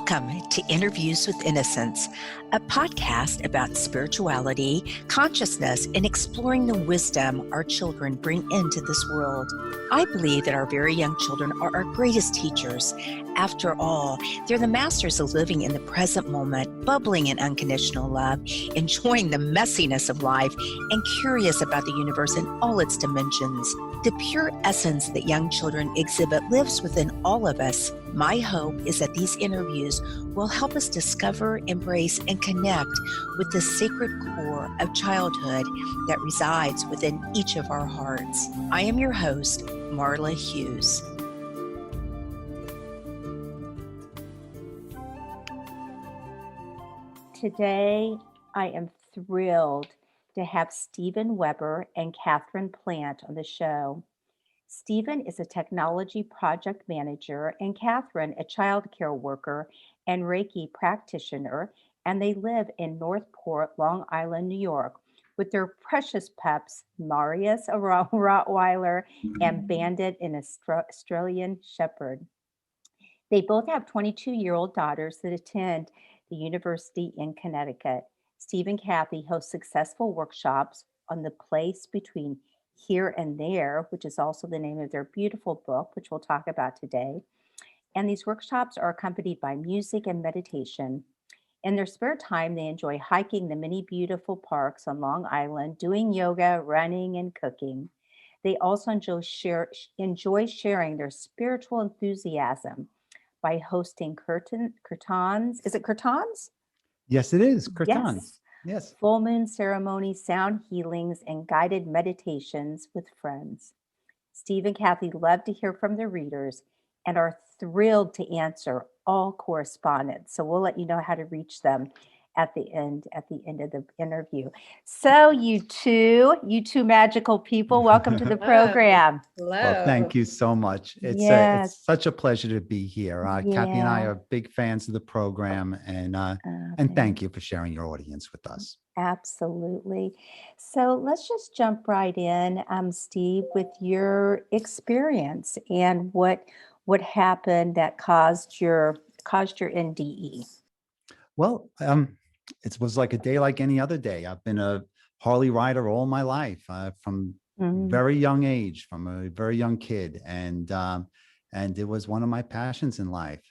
Welcome to Interviews with Innocence, a podcast about spirituality, consciousness, and exploring the wisdom our children bring into this world. I believe that our very young children are our greatest teachers. After all, they're the masters of living in the present moment, bubbling in unconditional love, enjoying the messiness of life, and curious about the universe in all its dimensions. The pure essence that young children exhibit lives within all of us. My hope is that these interviews will help us discover, embrace, and connect with the sacred core of childhood that resides within each of our hearts. I am your host, Marla Hughes. Today, I am thrilled to have Stephen Weber and Katherine Plant on the show. Stephen is a technology project manager and Katherine a childcare worker and Reiki practitioner, and they live in Northport, Long Island, New York, with their precious pups, Marius, a rottweiler, and Bandit, an Australian shepherd. They both have 22-year-old daughters that attend the university in Connecticut. Steve and Kathie host successful workshops on the place between here and there, which is also the name of their beautiful book, which we'll talk about today. And these workshops are accompanied by music and meditation. In their spare time, they enjoy hiking the many beautiful parks on Long Island, doing yoga, running, and cooking. They also enjoy sharing their spiritual enthusiasm by hosting kirtans. Is it kirtans? Yes, it is. Kirtans. Yes. Full moon ceremonies, sound healings, and guided meditations with friends. Steve and Kathie love to hear from their readers and are thrilled to answer all correspondence. So we'll let you know how to reach them at the end of the interview. So you two magical people, welcome to the program. Hello. Well, thank you so much. It's such a pleasure to be here. Kathie and I are big fans of the program, and thank you for sharing your audience with us. Absolutely. So let's just jump right in, Steve, with your experience and what happened that caused your NDE. Well, it was like a day like any other day. I've been a Harley rider all my life, from very young age, from a very young kid, and it was one of my passions in life.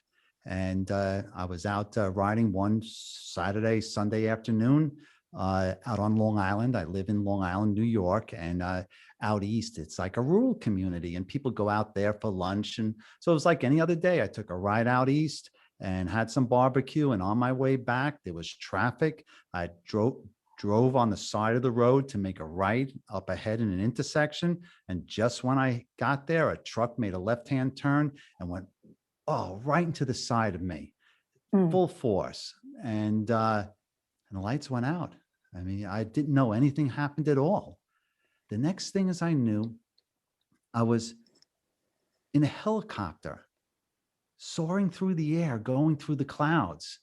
And I was out riding one Sunday afternoon out on Long Island. I live in Long Island, New York, and out east, it's like a rural community, and people go out there for lunch. And so it was like any other day. I took a ride out east and had some barbecue, and on my way back, there was traffic. I drove on the side of the road to make a right up ahead in an intersection. And just when I got there, a truck made a left-hand turn and went, right into the side of me, full force. And the lights went out. I mean, I didn't know anything happened at all. The next thing is I knew I was in a helicopter, soaring through the air, going through the clouds.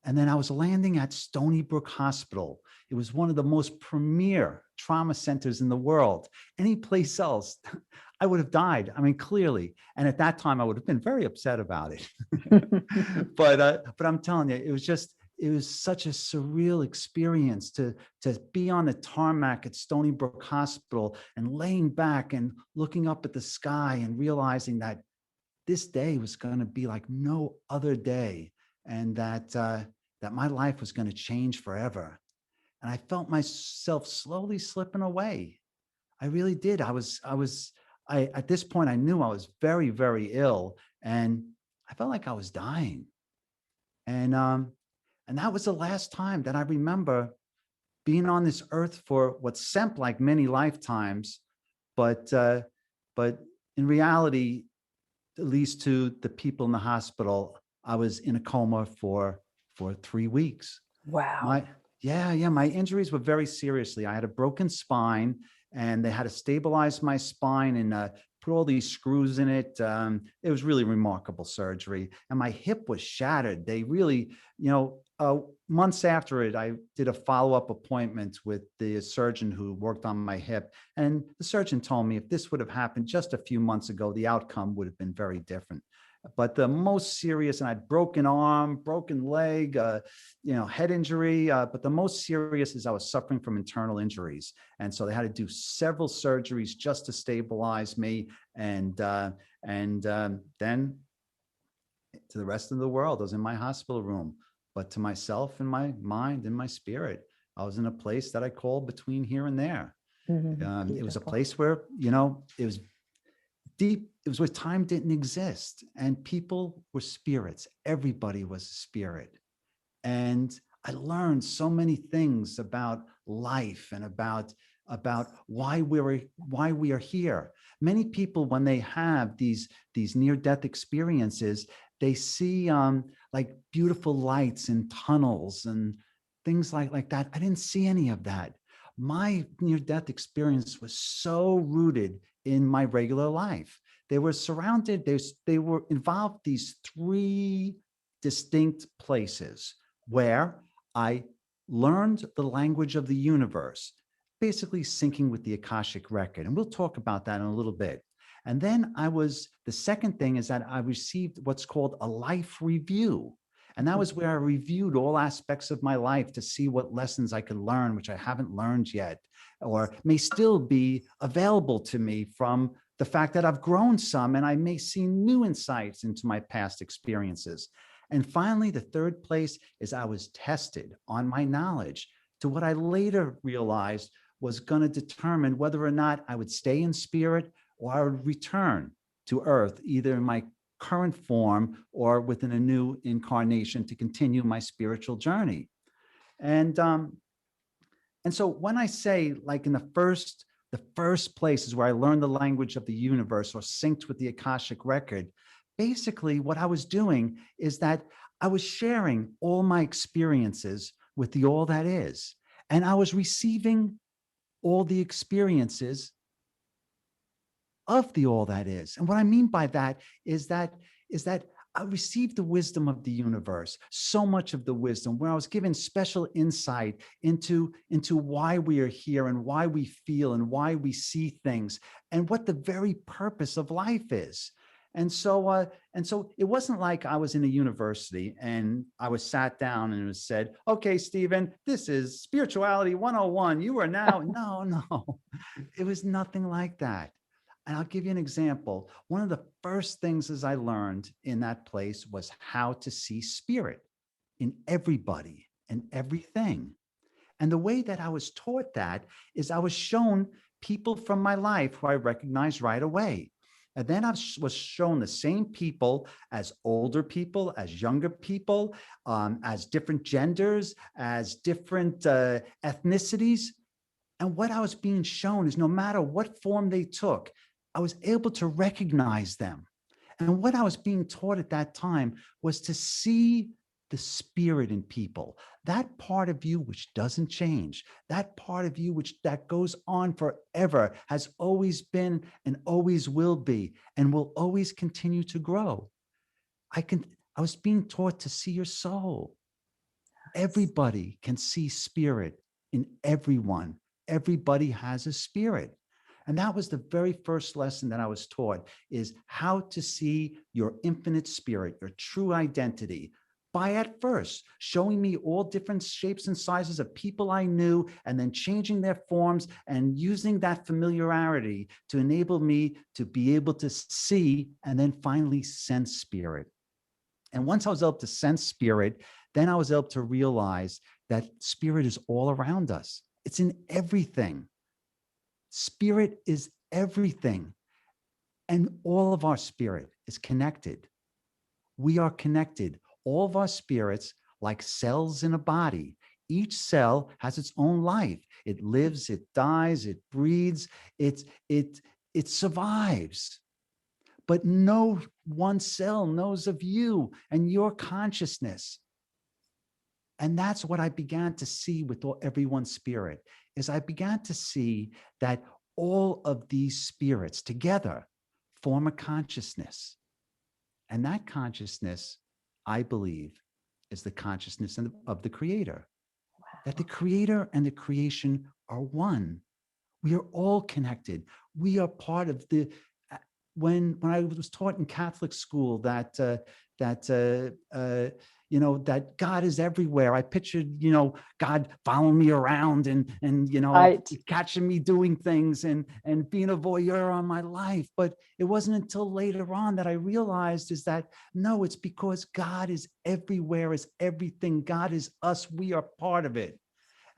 And then I was landing at Stony Brook Hospital. It was one of the most premier trauma centers in the world. Any place else, I would have died. I mean, clearly. And at that time, I would have been very upset about it. But I'm telling you, it was such a surreal experience to be on the tarmac at Stony Brook Hospital and laying back and looking up at the sky and realizing that this day was going to be like no other day, and that my life was going to change forever. And I felt myself slowly slipping away. I really did. I at this point, I knew I was very, very ill, and I felt like I was dying. And that was the last time that I remember being on this earth for what seemed like many lifetimes, but in reality, at least to the people in the hospital, I was in a coma for 3 weeks. Wow. My injuries were very seriously. I had a broken spine, and they had to stabilize my spine and put all these screws in it. It was really remarkable surgery. And my hip was shattered. They really, months after it, I did a follow-up appointment with the surgeon who worked on my hip. And the surgeon told me if this would have happened just a few months ago, the outcome would have been very different. But the most serious, and I had broken arm, broken leg, head injury. But the most serious is I was suffering from internal injuries. And so they had to do several surgeries just to stabilize me. And then to the rest of the world, I was in my hospital room. But to myself and my mind and my spirit, I was in a place that I called between here and there. It was a place where, it was deep. It was where time didn't exist and people were spirits. Everybody was a spirit. And I learned so many things about life and about why we are here. Many people, when they have these near-death experiences, they see like beautiful lights and tunnels and things like that. I didn't see any of that. My near-death experience was so rooted in my regular life. They were surrounded, they were involved these three distinct places where I learned the language of the universe, basically syncing with the Akashic record. And we'll talk about that in a little bit. And then the second thing is that I received what's called a life review. And that was where I reviewed all aspects of my life to see what lessons I could learn, which I haven't learned yet, or may still be available to me from the fact that I've grown some and I may see new insights into my past experiences. And finally, the third place is I was tested on my knowledge to what I later realized was going to determine whether or not I would stay in spirit or I would return to Earth, either in my current form or within a new incarnation to continue my spiritual journey. And so when I say, like, in the first places where I learned the language of the universe or synced with the Akashic record, basically what I was doing is that I was sharing all my experiences with the all that is, and I was receiving all the experiences of the all that is. And what I mean by that is that I received the wisdom of the universe, so much of the wisdom, where I was given special insight into why we are here and why we feel and why we see things and what the very purpose of life is. And so it wasn't like I was in a university and I was sat down and it was said, okay, Stephen, this is spirituality 101. You are now, no, it was nothing like that. And I'll give you an example. One of the first things as I learned in that place was how to see spirit in everybody and everything. And the way that I was taught that is I was shown people from my life who I recognized right away. And then I was shown the same people as older people, as younger people, as different genders, as different ethnicities. And what I was being shown is no matter what form they took, I was able to recognize them. And what I was being taught at that time was to see the spirit in people, that part of you which doesn't change, that part of you that goes on forever, has always been and always will be and will always continue to grow. I was being taught to see your soul. Everybody can see spirit in everyone. Everybody has a spirit. And that was the very first lesson that I was taught, is how to see your infinite spirit, your true identity, by at first showing me all different shapes and sizes of people I knew, and then changing their forms and using that familiarity to enable me to be able to see and then finally sense spirit. And once I was able to sense spirit, then I was able to realize that spirit is all around us. It's in everything. Spirit is everything. And all of our spirit is connected. We are connected. All of our spirits, like cells in a body, each cell has its own life. It lives, it dies, it breeds, it survives. But no one cell knows of you and your consciousness. And that's what I began to see with everyone's spirit, is I began to see that all of these spirits together form a consciousness. And that consciousness, I believe, is the consciousness of the creator. Wow. That the creator and the creation are one. We are all connected. We are part of when I was taught in Catholic school that that God is everywhere, I pictured, God following me around and Right. catching me doing things and being a voyeur on my life. But it wasn't until later on that I realized is that no, it's because God is everywhere, is everything. God is us. We are part of it.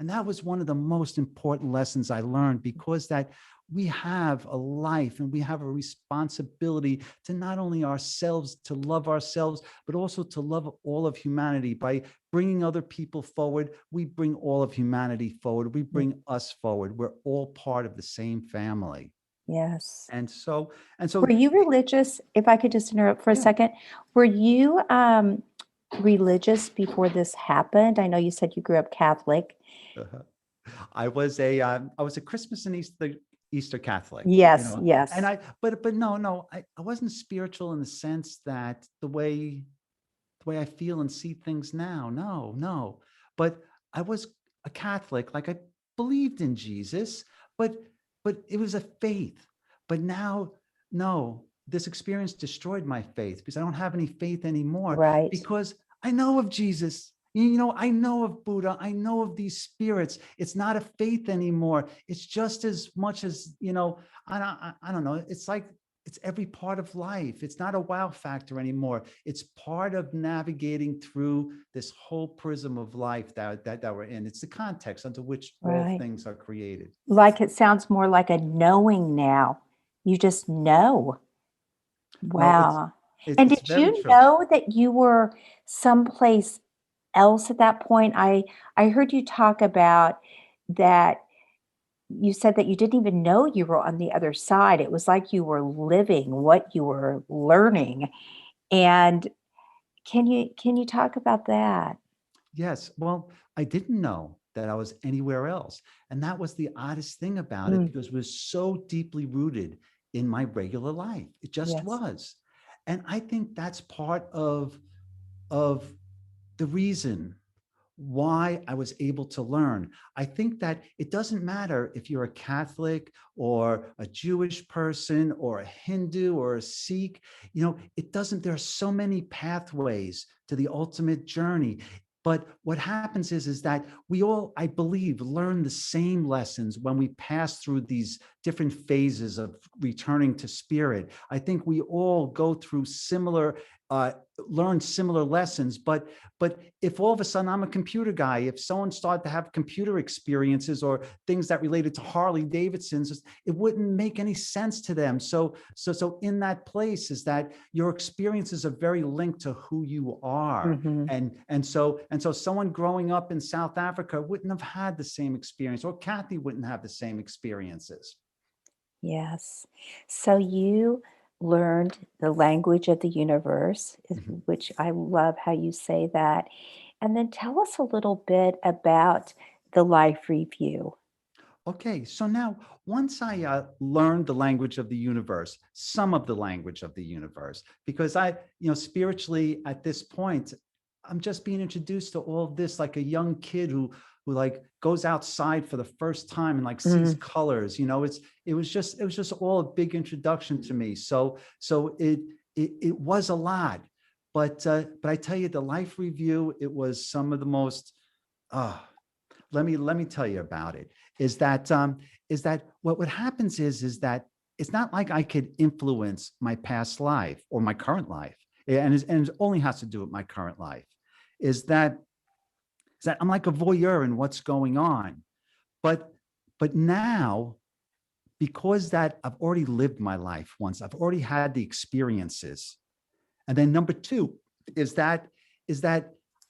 And that was one of the most important lessons I learned, because that we have a life and we have a responsibility to not only ourselves, to love ourselves, but also to love all of humanity. By bringing other people forward, we bring all of humanity forward. We bring us forward. We're all part of the same family. Yes. And so, Were you religious? If I could just interrupt for a yeah. second. Were you religious before this happened? I know you said you grew up Catholic. Uh-huh. I was a Christmas and Easter Catholic, Yes, and yes. but no, I wasn't spiritual in the sense that the way I feel and see things now. No. But I was a Catholic, like I believed in Jesus, but it was a faith. But now, no, this experience destroyed my faith, because I don't have any faith anymore, Right, because I know of Jesus. I know of Buddha. I know of these spirits. It's not a faith anymore. It's just as much as, I don't know. It's like, it's every part of life. It's not a wow factor anymore. It's part of navigating through this whole prism of life that we're in. It's the context under which all right. things are created. Like it sounds more like a knowing now. You just know. No, Wow. And it's did very you true. know that you were someplace else at that point? I heard you talk about that. You said that you didn't even know you were on the other side. It was like you were living what you were learning. And can you talk about that? Yes. Well, I didn't know that I was anywhere else. And that was the oddest thing about it, Mm, because it was so deeply rooted in my regular life. It just yes. was. And I think that's part of the reason why I was able to learn. I think that it doesn't matter if you're a Catholic or a Jewish person or a Hindu or a Sikh, it doesn't, there are so many pathways to the ultimate journey. But what happens is that we all, I believe, learn the same lessons when we pass through these different phases of returning to spirit. I think we all go through similar, learn similar lessons, but if all of a sudden I'm a computer guy, if someone started to have computer experiences or things that related to Harley Davidsons, it wouldn't make any sense to them. So in that place is that your experiences are very linked to who you are. Mhm. And so someone growing up in South Africa wouldn't have had the same experience, or Kathie wouldn't have the same experiences. Yes. So you learned the language of the universe, Mhm. which I love how you say that. And then tell us a little bit about the life review. Okay, so now once I learned the language of the universe, some of the language of the universe, because spiritually at this point, I'm just being introduced to all of this like a young kid who like goes outside for the first time and like sees Mm, colors. It was just all a big introduction to me. So it was a lot, but I tell you, the life review, it was some of the most. Uh, let me tell you about it. Is that what happens is that it's not like I could influence my past life or my current life, and it only has to do with my current life. Is that I'm like a voyeur in what's going on, but now, because that I've already lived my life once, I've already had the experiences, and then number two is that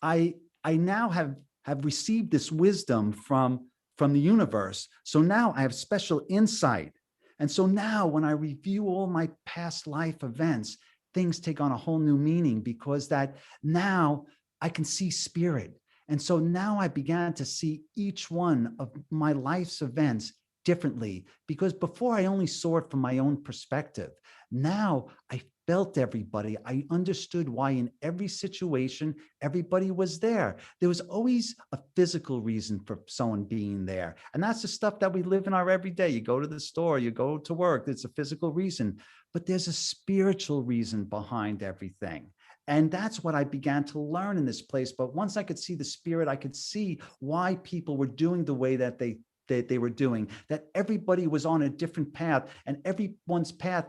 I now have received this wisdom from the universe. So now I have special insight. And so now when I review all my past life events, things take on a whole new meaning, because that now I can see spirit. And so now I began to see each one of my life's events differently, because before I only saw it from my own perspective. Now I felt everybody. I understood why in every situation, everybody was there. There was always a physical reason for someone being there. And that's the stuff that we live in our everyday. You go to the store, you go to work, it's a physical reason, but there's a spiritual reason behind everything. And that's what I began to learn in this place. But once I could see the spirit, I could see why people were doing the way that they were doing, that everybody was on a different path, and everyone's path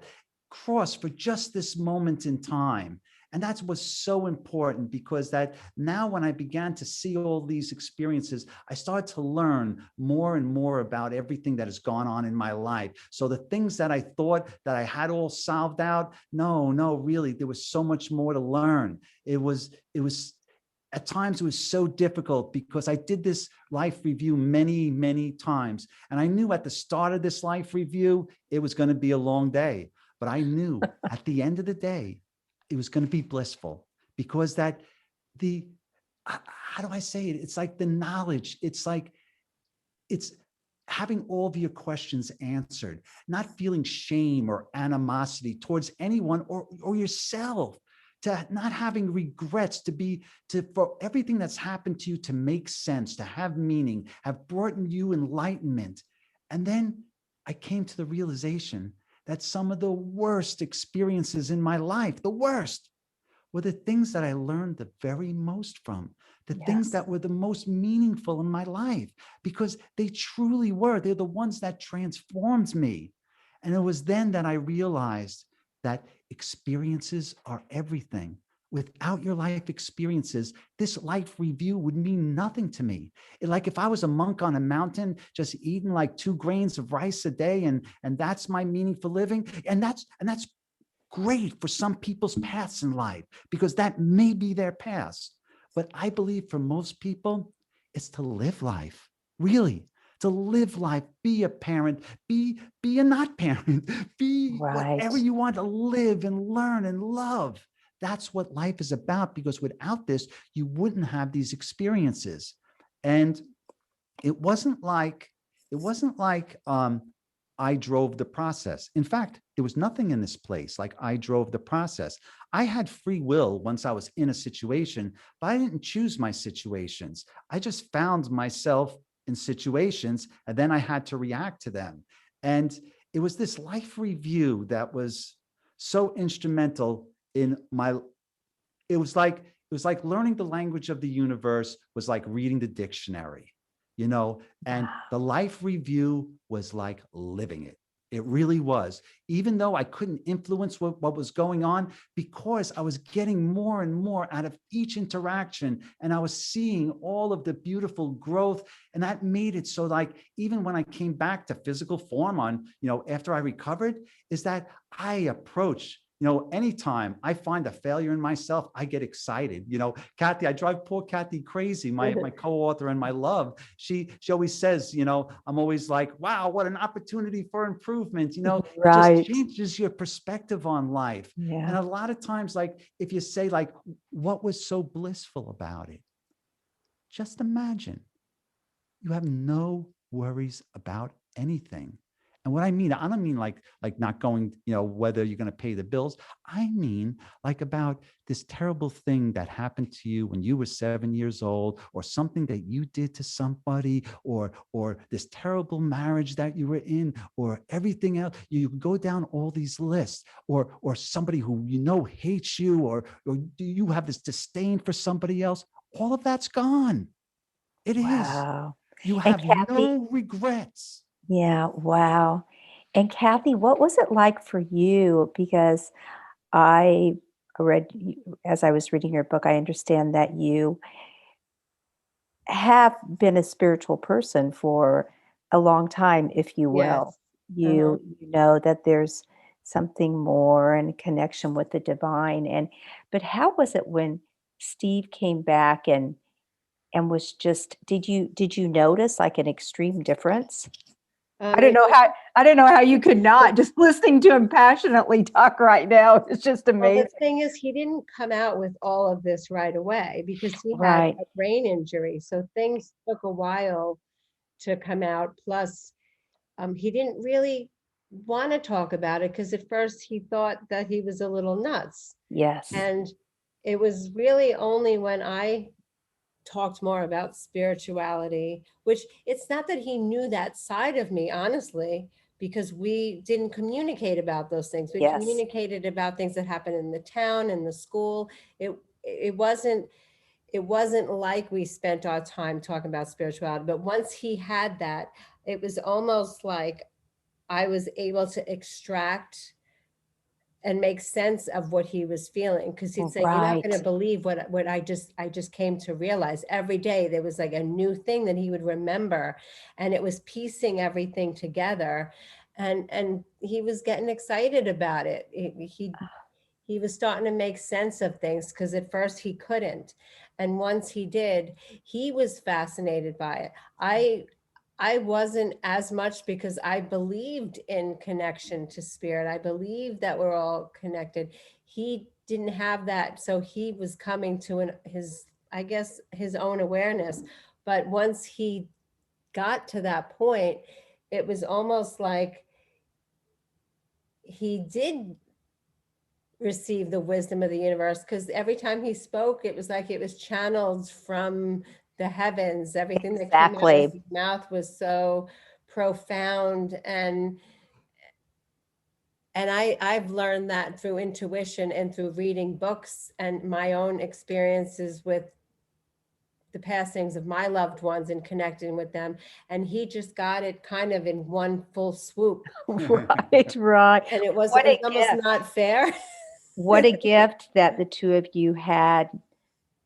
crossed for just this moment in time. And that was so important, because that now when I began to see all these experiences, I started to learn more and more about everything that has gone on in my life. So the things that I thought that I had all solved out, no, really, there was so much more to learn. It was at times it was so difficult, because I did this life review many, many times. And I knew at the start of this life review, it was going to be a long day. But I knew at the end of the day, it was going to be blissful, because how do I say it? It's like the knowledge. It's having all of your questions answered, not feeling shame or animosity towards anyone or yourself, to not having regrets, for everything that's happened to you to make sense, to have meaning, have brought you enlightenment. And then I came to the realization that some of the worst experiences in my life, the worst, were the things that I learned the very most from, the things that were the most meaningful in my life, because they truly were. They're the ones that transformed me. And it was then that I realized that experiences are everything. Without your life experiences, this life review would mean nothing to me. Like if I was a monk on a mountain, just eating like 2 grains of rice a day, and that's my meaning for living. And that's great for some people's paths in life, because that may be their paths. But I believe for most people, it's to live life, really. To live life, be a parent, be a not parent, be whatever you want to live and learn and love. That's what life is about, because without this, you wouldn't have these experiences. And it wasn't like I drove the process. In fact, there was nothing in this place like I drove the process. I had free will once I was in a situation, but I didn't choose my situations. I just found myself in situations, and then I had to react to them. And it was this life review that was so instrumental in it was like learning the language of the universe was like reading the dictionary, and the life review was like living it. It really was, even though I couldn't influence what was going on, because I was getting more and more out of each interaction, and I was seeing all of the beautiful growth. And that made it so, like, even when I came back to physical form after I recovered, is that I approach, anytime I find a failure in myself, I get excited. Kathie, I drive poor Kathie crazy, my co-author and my love. She always says, I'm always like, wow, what an opportunity for improvement. It just changes your perspective on life. Yeah. And a lot of times, like, if you say, like, what was so blissful about it? Just imagine you have no worries about anything. And what I don't mean like not going, whether you're going to pay the bills. I mean, like, about this terrible thing that happened to you when you were 7 years old, or something that you did to somebody, or this terrible marriage that you were in, or everything else. You go down all these lists, or somebody who hates you, or do you have this disdain for somebody else? All of that's gone. It is. You have no regrets. Yeah. Wow. And Kathie, what was it like for you? Because I read, as I was reading your book, I understand that you have been a spiritual person for a long time, if you will. Yes. You know that there's something more and a connection with the divine. But how was it when Steve came back and was just, did you notice like an extreme difference? I don't know how you could not. Just listening to him passionately talk right now, it's just amazing. Well, the thing is, he didn't come out with all of this right away, because he had a brain injury. So things took a while to come out. Plus, he didn't really want to talk about it because at first he thought that he was a little nuts. Yes. And it was really only when I talked more about spirituality, which it's not that he knew that side of me, honestly, because we didn't communicate about those things. We Yes. communicated about things that happened in the town, in the school. It wasn't like we spent our time talking about spirituality, but once he had that, it was almost like I was able to extract and make sense of what he was feeling, because he'd say, "You're not going to believe what I just came to realize." Every day there was like a new thing that he would remember, and it was piecing everything together, and he was getting excited about it. He was starting to make sense of things, because at first he couldn't, and once he did, he was fascinated by it. I wasn't as much, because I believed in connection to spirit. I believed that we're all connected. He didn't have that. So he was coming to I guess, his own awareness. But once he got to that point, it was almost like he did receive the wisdom of the universe, because every time he spoke, it was like it was channeled from the heavens. Everything that came out of his mouth was so profound, and I've learned that through intuition and through reading books and my own experiences with the passings of my loved ones and connecting with them. And he just got it kind of in one full swoop. Right. And it was almost not fair. What a gift that the two of you had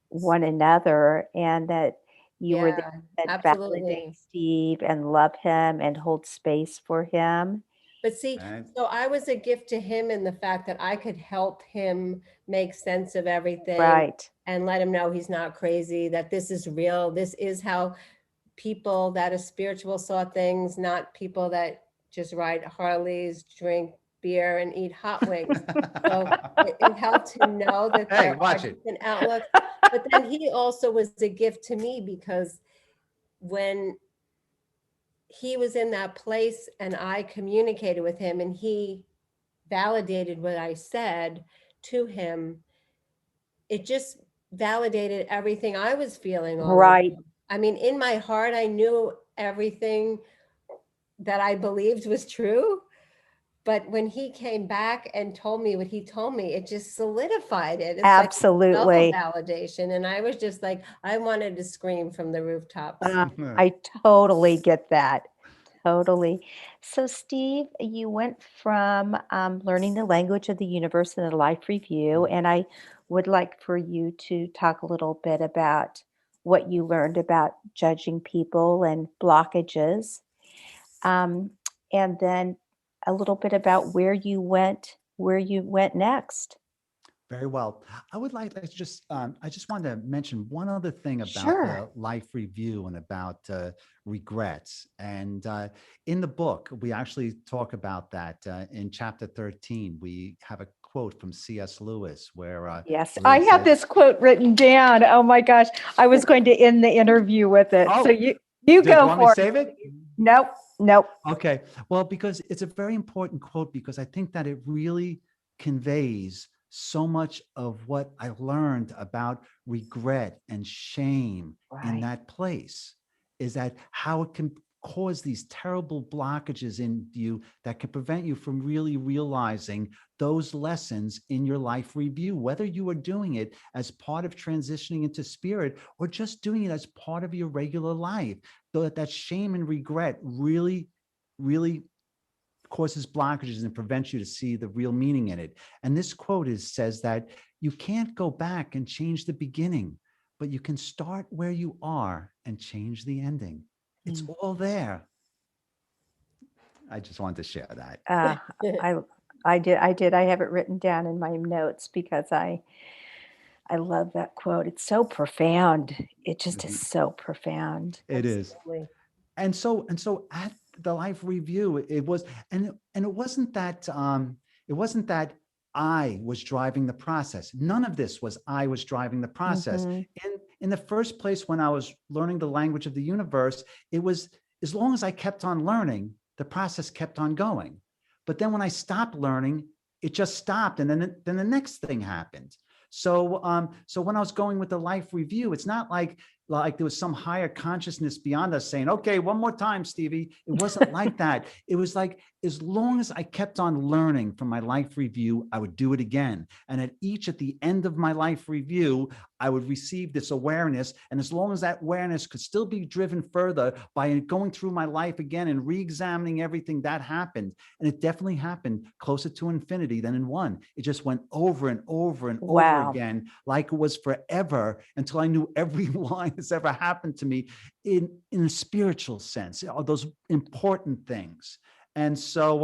one another, and that you were there to validate Steve and love him and hold space for him. But see, so I was a gift to him in the fact that I could help him make sense of everything, and let him know he's not crazy, that this is real. This is how people that are spiritual saw things, not people that just ride Harleys, drink beer, and eat hot wings. So it helped him know that there are different outlooks. But then he also was a gift to me, because when he was in that place and I communicated with him and he validated what I said to him, it just validated everything I was feeling. I mean, in my heart, I knew everything that I believed was true. But when he came back and told me what he told me, it just solidified it. It's absolutely like validation. And I was just like, I wanted to scream from the rooftops. I totally get that. Totally. So, Steve, you went from learning the language of the universe in a life review, and I would like for you to talk a little bit about what you learned about judging people and blockages, and then a little bit about where you went next. Very well. I would like to just, I just wanted to mention one other thing about the life review and about regrets. And in the book, we actually talk about that. In chapter 13, we have a quote from C.S. Lewis where yes, I have this quote written down. Oh my gosh, I was going to end the interview with it. So you go for it. Save it? Nope. Okay. Well, because it's a very important quote, because I think that it really conveys so much of what I learned about regret and shame in that place, is that how it can cause these terrible blockages in you that can prevent you from really realizing those lessons in your life review, whether you are doing it as part of transitioning into spirit or just doing it as part of your regular life. So that shame and regret really causes blockages and prevents you to see the real meaning in it. And this quote says that you can't go back and change the beginning, but you can start where you are and change the ending. It's all there. I just wanted to share that. I did. I have it written down in my notes because I love that quote. It's so profound. It just is so profound. It is. And so at the life review, it was, and it wasn't that I was driving the process. None of this was I was driving the process. In the first place, when I was learning the language of the universe, it was, as long as I kept on learning, the process kept on going. But then when I stopped learning, it just stopped. And then the next thing happened. So when I was going with the life review, it's not like there was some higher consciousness beyond us saying, okay, one more time, Stevie. It wasn't like that. It was like, as long as I kept on learning from my life review, I would do it again. And at the end of my life review, I would receive this awareness. And as long as that awareness could still be driven further by going through my life again and re-examining everything that happened. And it definitely happened closer to infinity than in one. It just went over and over and over again, like it was forever, until I knew every line that's ever happened to me in a spiritual sense, those important things. And so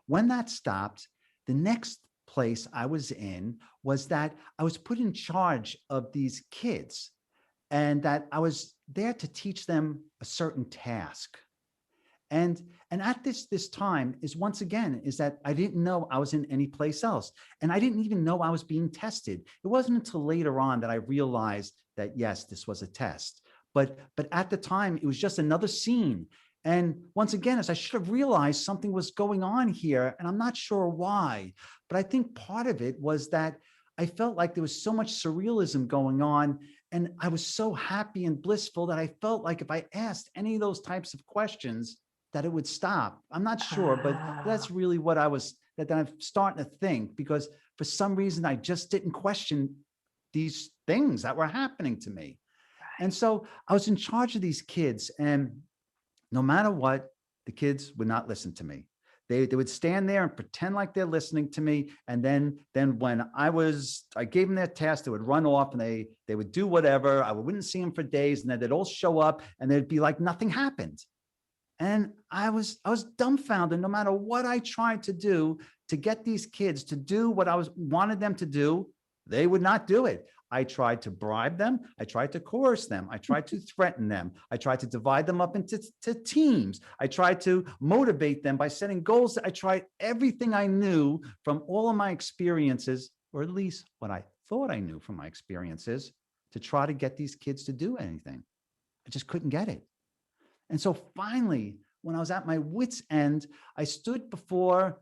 when that stopped, the next place I was in was that I was put in charge of these kids, and that I was there to teach them a certain task. And at this time is, once again, is that I didn't know I was in any place else. And I didn't even know I was being tested. It wasn't until later on that I realized that, yes, this was a test. But at the time, it was just another scene. And once again, as I should have realized, something was going on here, and I'm not sure why. But I think part of it was that I felt like there was so much surrealism going on, and I was so happy and blissful that I felt like if I asked any of those types of questions, that it would stop. I'm not sure, but that's really what that I'm starting to think, because for some reason, I just didn't question these things that were happening to me. And so I was in charge of these kids, and no matter what, the kids would not listen to me. They would stand there and pretend like they're listening to me. And then when I gave them their task, they would run off and they would do whatever. I wouldn't see them for days, and then they'd all show up and they'd be like nothing happened. And I was dumbfounded. No matter what I tried to do to get these kids to do what I wanted them to do, they would not do it. I tried to bribe them. I tried to coerce them. I tried to threaten them. I tried to divide them up into teams. I tried to motivate them by setting goals. I tried everything I knew from all of my experiences, or at least what I thought I knew from my experiences, to try to get these kids to do anything. I just couldn't get it. And so finally, when I was at my wit's end, I stood before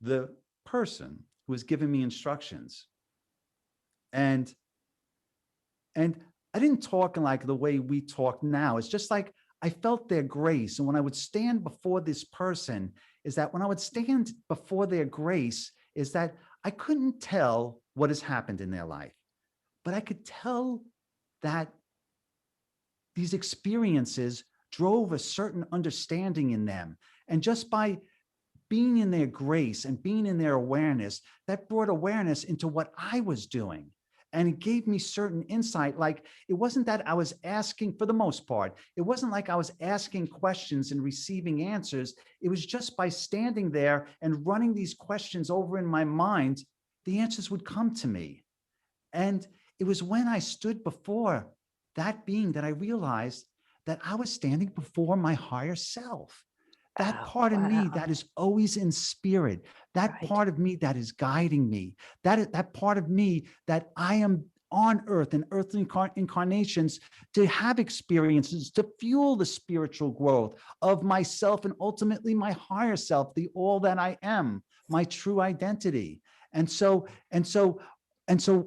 the person who was giving me instructions. And I didn't talk in like the way we talk now. It's just like I felt their grace. And when I would stand before this person, is that when I would stand before their grace, is that I couldn't tell what has happened in their life, but I could tell that these experiences drove a certain understanding in them. And just by being in their grace and being in their awareness, that brought awareness into what I was doing. And it gave me certain insight. Like, it wasn't that I was asking, for the most part, it wasn't like I was asking questions and receiving answers. It was just by standing there and running these questions over in my mind, the answers would come to me. And it was when I stood before that being that I realized that I was standing before my higher self. That part of me that is always in spirit, that part of me that is guiding me, that part of me that I am on earth in earthly incarnations to have experiences, to fuel the spiritual growth of myself and ultimately my higher self, the all that I am, my true identity. And so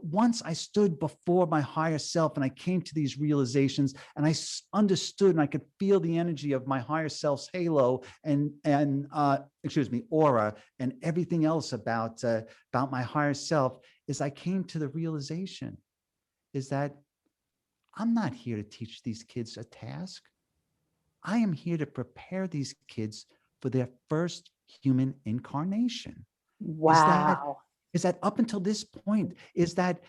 once I stood before my higher self and I came to these realizations, and I understood and I could feel the energy of my higher self's halo and aura and everything else about my higher self, is I came to the realization is that I'm not here to teach these kids a task. I am here to prepare these kids for their first human incarnation. Wow. Is that up until this point, is that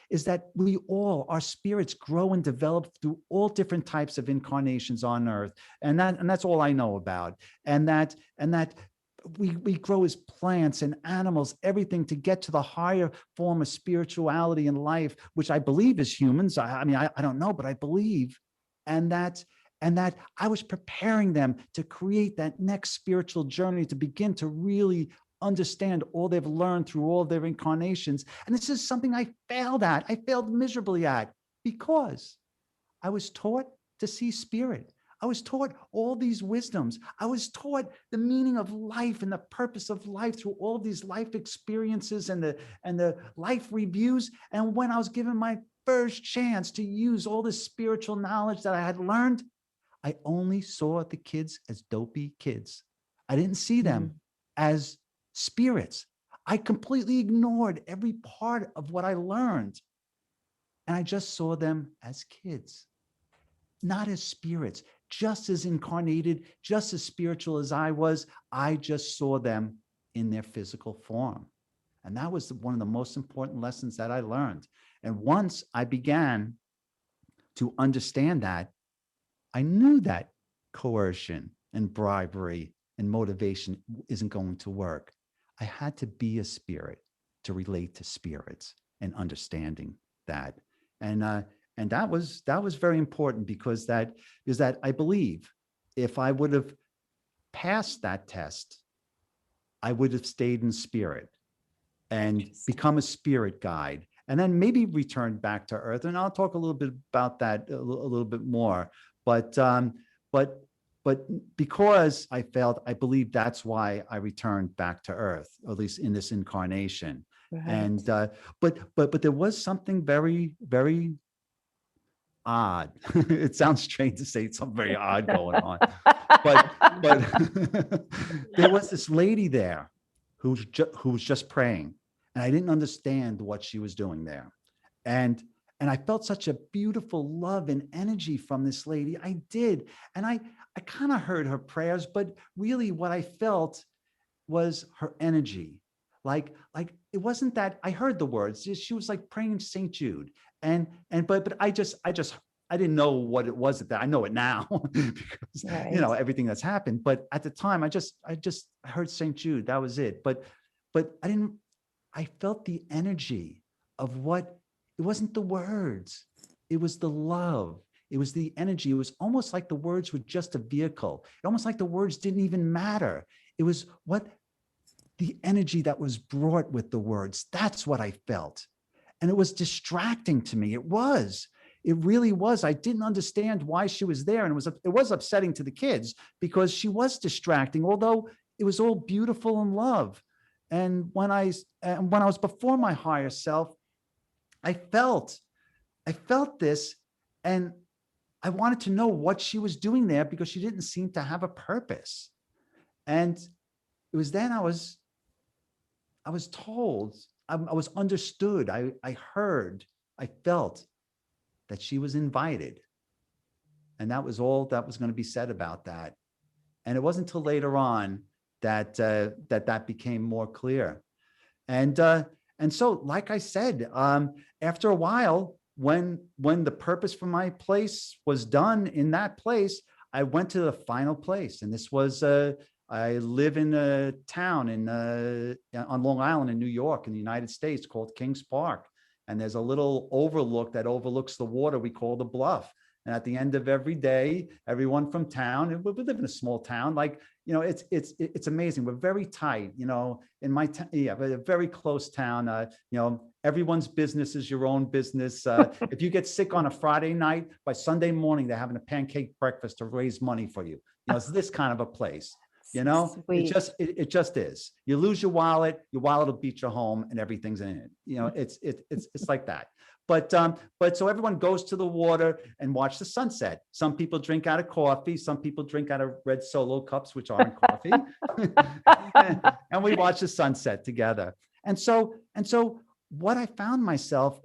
we all, our spirits grow and develop through all different types of incarnations on earth. And that's all I know about. And that we grow as plants and animals, everything, to get to the higher form of spirituality and life, which I believe is humans. I mean, I don't know, but I believe. And that I was preparing them to create that next spiritual journey, to begin to really understand all they've learned through all their incarnations. And this is something I failed at. I failed miserably at, because I was taught to see spirit. I was taught all these wisdoms. I was taught the meaning of life and the purpose of life through all these life experiences and the life reviews. And when I was given my first chance to use all this spiritual knowledge that I had learned, I only saw the kids as dopey kids. I didn't see them as spirits. I completely ignored every part of what I learned. And I just saw them as kids, not as spirits, just as incarnated, just as spiritual as I was. I just saw them in their physical form. And that was one of the most important lessons that I learned. And once I began to understand that, I knew that coercion and bribery and motivation isn't going to work. I had to be a spirit to relate to spirits and understanding that. And that was very important because that I believe if I would have passed that test, I would have stayed in spirit and become a spirit guide, and then maybe return back to earth. And I'll talk a little bit about that a little bit more. But because I failed, I believe that's why I returned back to earth, at least in this incarnation. Right. And but there was something very, very odd. It sounds strange to say something very odd going on, but there was this lady there who was just praying, and I didn't understand what she was doing there, and I felt such a beautiful love and energy from this lady. I did, and I kind of heard her prayers, but really what I felt was her energy. Like it wasn't that I heard the words. She was like praying St. Jude, but I didn't know what it was at that. I know it now because right. Everything that's happened. But at the time, I just heard St. Jude. That was it. But I felt the energy of what. It wasn't the words. It was the love. It was the energy. It was almost like the words were just a vehicle. It almost like the words didn't even matter. It was what the energy that was brought with the words. That's what I felt. And it was distracting to me. It really was. I didn't understand why she was there. And it was upsetting to the kids because she was distracting, although it was all beautiful and love. And when I was before my higher self, I felt this, and I wanted to know what she was doing there because she didn't seem to have a purpose. And it was then I was told, I was understood. I heard, I felt that she was invited. And that was all that was going to be said about that. And it wasn't until later on that that became more clear. And so, like I said, after a while, when the purpose for my place was done in that place, I went to the final place. And this was, I live in a town on Long Island in New York in the United States called Kings Park. And there's a little overlook that overlooks the water we call the Bluff. And at the end of every day, everyone from town, we live in a small town, like, it's amazing. We're very tight, in my town, a very close town. Everyone's business is your own business. If you get sick on a Friday night, by Sunday morning, they're having a pancake breakfast to raise money for you. It's this kind of a place. Sweet. It just is. You lose your wallet will beat you home, and everything's in it. It's like that. But so everyone goes to the water and watch the sunset. Some people drink out of coffee. Some people drink out of red Solo cups, which aren't coffee. And we watch the sunset together. And so what I found myself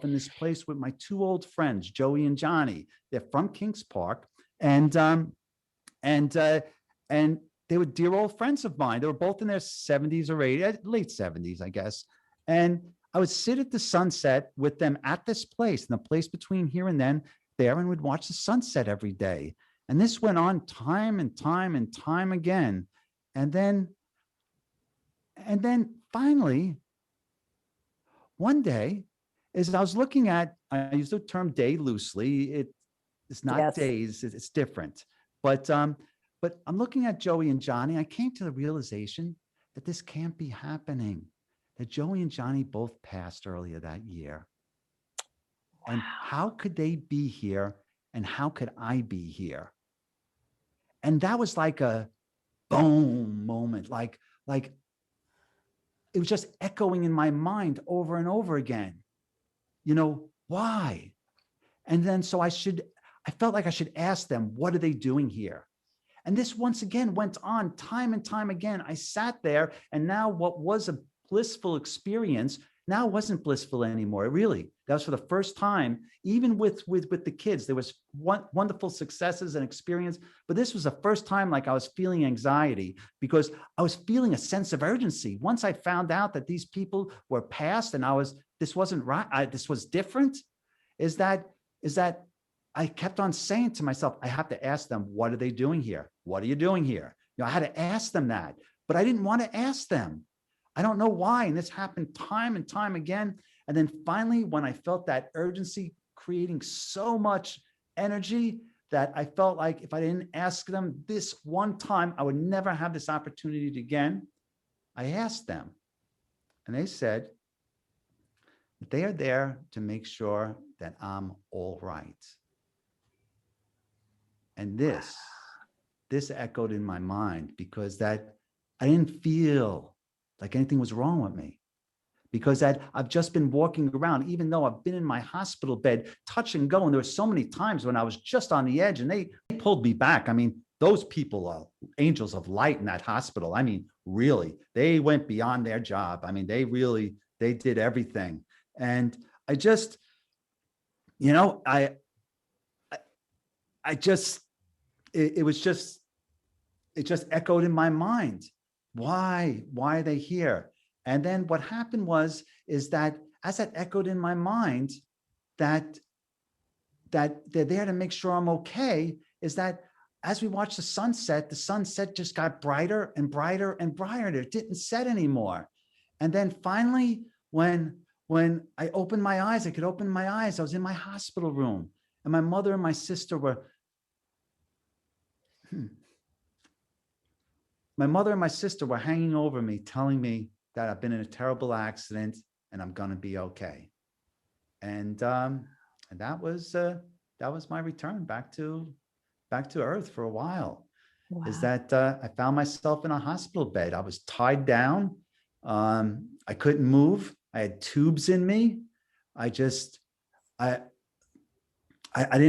in this place with my two old friends, Joey and Johnny. They're from Kings Park, and they were dear old friends of mine. They were both in their 70s or 80s, late 70s, I guess. And I would sit at the sunset with them at this place, in the place between here and there, and would watch the sunset every day. And this went on time and time and time again. And then finally, one day, as I was looking at, I use the term day loosely. It's not yes. Days, it's different. But I'm looking at Joey and Johnny. I came to the realization that this can't be happening. That Joey and Johnny both passed earlier that year. Wow. And how could they be here And how could I be here? And that was like a boom moment, like it was just echoing in my mind over and over again. Why? And then I felt like I should ask them, what are they doing here? And this once again went on time and time again. I sat there, and now what was a blissful experience now wasn't blissful anymore. That was for the first time, even with the kids. There was wonderful successes and experience, but this was the first time like I was feeling anxiety, because I was feeling a sense of urgency. Once I found out that these people were past and this wasn't right, this was different, is that I kept on saying to myself, I have to ask them, what are they doing here? What are you doing here? I had to ask them that, but I didn't want to ask them. I don't know why. And this happened time and time again. And then finally, when I felt that urgency creating so much energy that I felt like if I didn't ask them this one time, I would never have this opportunity again, I asked them. And they said that they are there to make sure that I'm all right. And this echoed in my mind, because that I didn't feel like anything was wrong with me, because I've just been walking around, even though I've been in my hospital bed, touch and go. And there were so many times when I was just on the edge, and they pulled me back. I mean, those people are angels of light in that hospital. I mean, really, they went beyond their job. I mean, they did everything. And I just, it just echoed in my mind. Why are they here? And then what happened is that as that echoed in my mind, that they're there to make sure I'm okay, is that as we watched the sunset just got brighter and brighter and brighter. It didn't set anymore. And then finally, when I opened my eyes, I could open my eyes. I was in my hospital room, and my mother and my sister were my mother and my sister were hanging over me, telling me that I've been in a terrible accident and I'm going to be okay. And that was my return back to earth for a while. Wow. Is that I found myself in a hospital bed. I was tied down. I couldn't move. I had tubes in me. I didn't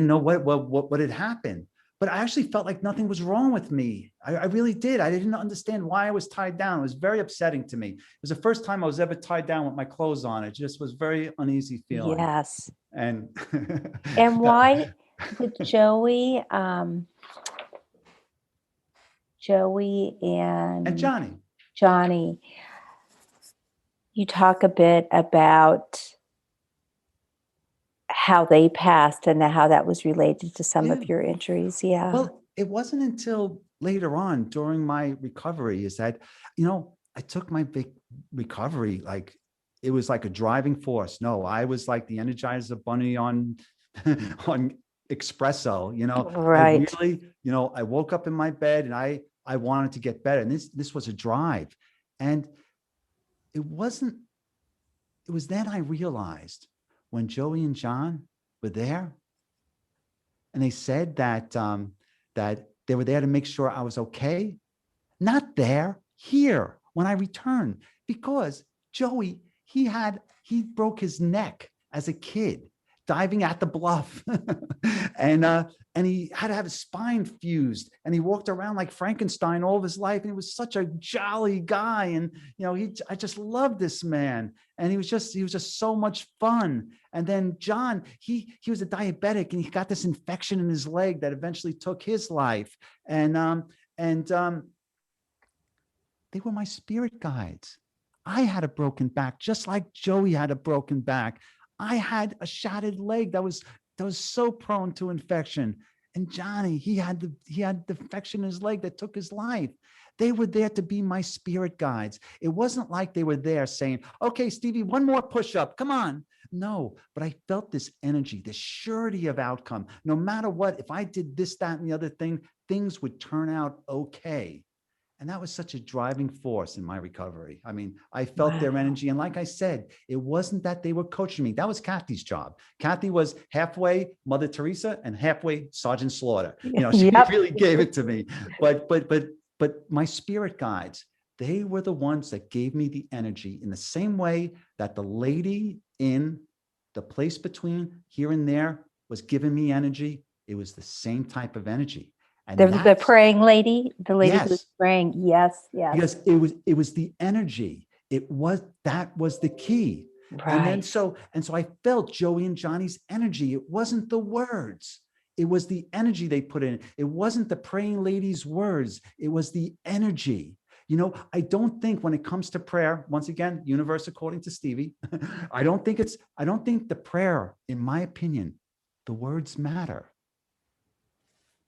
know what had happened. But I actually felt like nothing was wrong with me. I really did. I didn't understand why I was tied down. It was very upsetting to me. It was the first time I was ever tied down with my clothes on. It just was very uneasy feeling. Yes. And why did Joey and Johnny, you talk a bit about how they passed and how that was related to some of your injuries. Yeah. Well, it wasn't until later on during my recovery is that, I took my big recovery, like it was like a driving force. No, I was like the Energizer Bunny on espresso, Right. I really, I woke up in my bed and I wanted to get better. And this was a drive. And it was then I realized when Joey and John were there, and they said that that they were there to make sure I was okay. Not there, here when I returned, because Joey, he broke his neck as a kid diving at the bluff, and he had to have his spine fused, and he walked around like Frankenstein all of his life, and he was such a jolly guy, and I just loved this man, and he was just so much fun. And then John, he was a diabetic, and he got this infection in his leg that eventually took his life, and they were my spirit guides. I had a broken back, just like Joey had a broken back. I had a shattered leg that was so prone to infection. And Johnny, he had the infection in his leg that took his life. They were there to be my spirit guides. It wasn't like they were there saying, okay, Stevie, one more push-up, come on. No, but I felt this energy, this surety of outcome. No matter what, if I did this, that, and the other thing, things would turn out okay. And that was such a driving force in my recovery. I mean, I felt their energy. And like I said, it wasn't that they were coaching me. That was Kathie's job. Kathie was halfway Mother Teresa and halfway Sergeant Slaughter. You know, she really gave it to me. But my spirit guides, they were the ones that gave me the energy in the same way that the lady in the place between here and there was giving me energy. It was the same type of energy. And the praying lady, the lady who was yes, praying. Yes, yes. because it was the energy. That was the key. Right. And then so I felt Joey and Johnny's energy. It wasn't the words. It was the energy they put in. It wasn't the praying lady's words. It was the energy. You know, I don't think when it comes to prayer, once again, universe according to Stevie, I don't think the prayer, in my opinion, the words matter.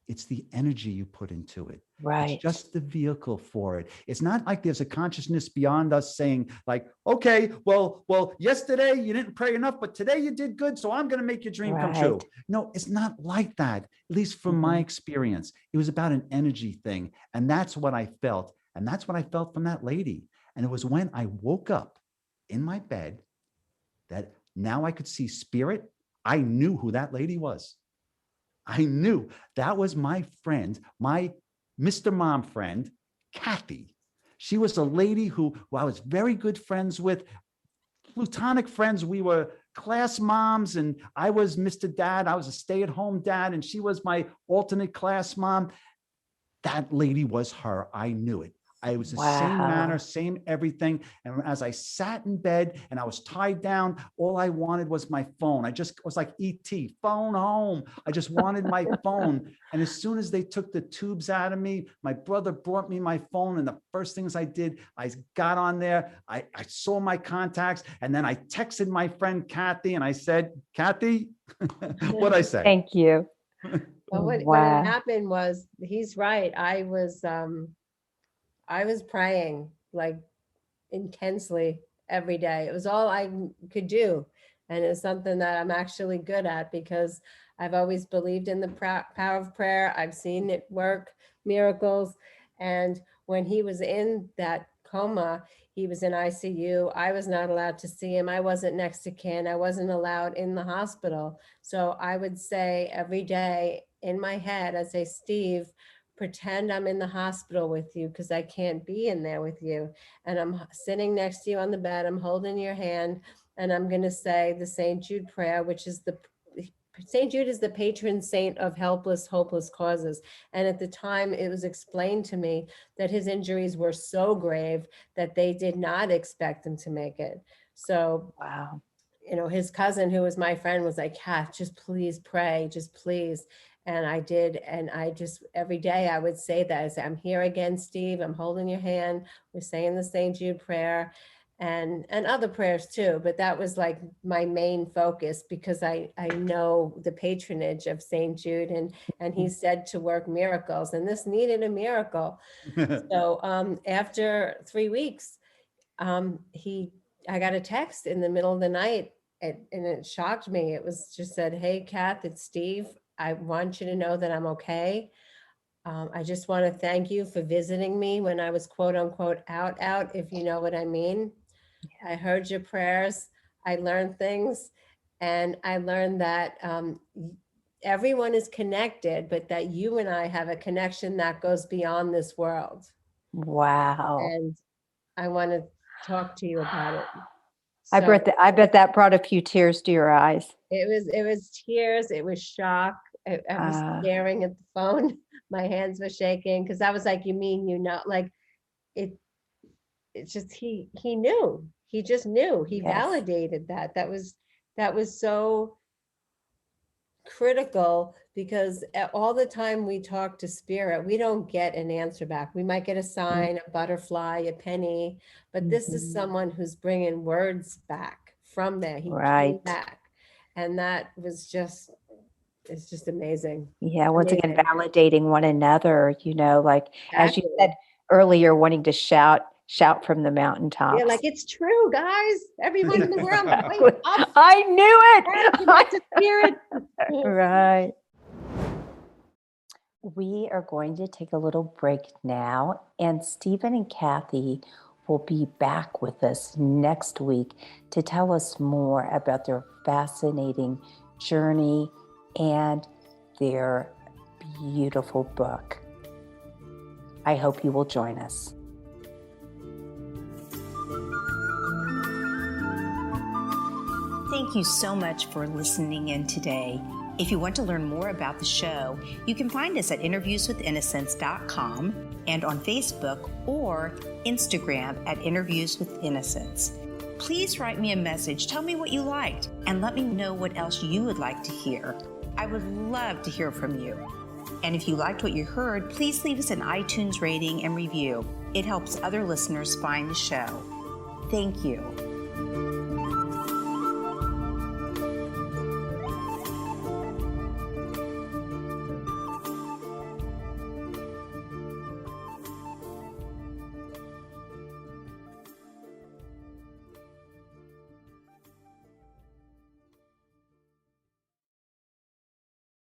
It's the energy you put into it. Right. It's just the vehicle for it. It's not like there's a consciousness beyond us saying like, okay, well, yesterday you didn't pray enough, but today you did good. So I'm going to make your dream come true. No, it's not like that. At least from my experience, it was about an energy thing. And that's what I felt. And that's what I felt from that lady. And it was when I woke up in my bed that now I could see spirit. I knew who that lady was. I knew that was my friend, my Mr. Mom friend, Kathie. She was a lady who I was very good friends with, platonic friends. We were class moms, and I was Mr. Dad. I was a stay-at-home dad, and she was my alternate class mom. That lady was her. I knew it. I was the same manner, same everything. And as I sat in bed and I was tied down, all I wanted was my phone. I just was like E.T., phone home. I just wanted my phone. And as soon as they took the tubes out of me, my brother brought me my phone. And the first things I did, I got on there. I saw my contacts. And then I texted my friend Kathie and I said, Kathie, what'd I say? Thank you. Well, what had happened was, he's right. I was praying like intensely every day. It was all I could do. And it's something that I'm actually good at because I've always believed in the power of prayer. I've seen it work miracles. And when he was in that coma, he was in ICU. I was not allowed to see him. I wasn't next to kin. I wasn't allowed in the hospital. So I would say every day in my head, I'd say, Steve, pretend I'm in the hospital with you because I can't be in there with you. And I'm sitting next to you on the bed. I'm holding your hand and I'm going to say the St. Jude prayer, which is St. Jude is the patron saint of helpless, hopeless causes. And at the time it was explained to me that his injuries were so grave that they did not expect him to make it. So, you know, his cousin, who was my friend, was like, Kath, just please pray, just please. And I did. And I just, every day I would say that. I say, I'm here again, Steve. I'm holding your hand. We're saying the St. Jude prayer and other prayers too. But that was like my main focus because I know the patronage of St. Jude and he said to work miracles, and this needed a miracle. So after 3 weeks, I got a text in the middle of the night and it shocked me. It was just said, hey, Kath, it's Steve. I want you to know that I'm okay. I just want to thank you for visiting me when I was quote unquote out, if you know what I mean. I heard your prayers. I learned things and I learned that everyone is connected, but that you and I have a connection that goes beyond this world. Wow. And I want to talk to you about it. I bet that brought a few tears to your eyes. It was tears. It was shock. I was staring at the phone. My hands were shaking because I was like, you mean, you know, like it's just, he knew, he just knew, he validated that. That was so critical because all the time we talk to spirit, we don't get an answer back. We might get a sign, a butterfly, a penny, but this is someone who's bringing words back from there. He came back, and that was just, it's just amazing. Yeah, once again, validating one another, you know, like as you said earlier, wanting to shout from the mountaintops. Yeah, like it's true, guys. Everyone in the world, wake up. I knew it. Spirit. Right. We are going to take a little break now, and Stephen and Kathie will be back with us next week to tell us more about their fascinating journey and their beautiful book. I hope you will join us. Thank you so much for listening in today. If you want to learn more about the show, you can find us at interviewswithinnocence.com and on Facebook or Instagram at Interviews with Innocence. Please write me a message, tell me what you liked, and let me know what else you would like to hear. I would love to hear from you. And if you liked what you heard, please leave us an iTunes rating and review. It helps other listeners find the show. Thank you.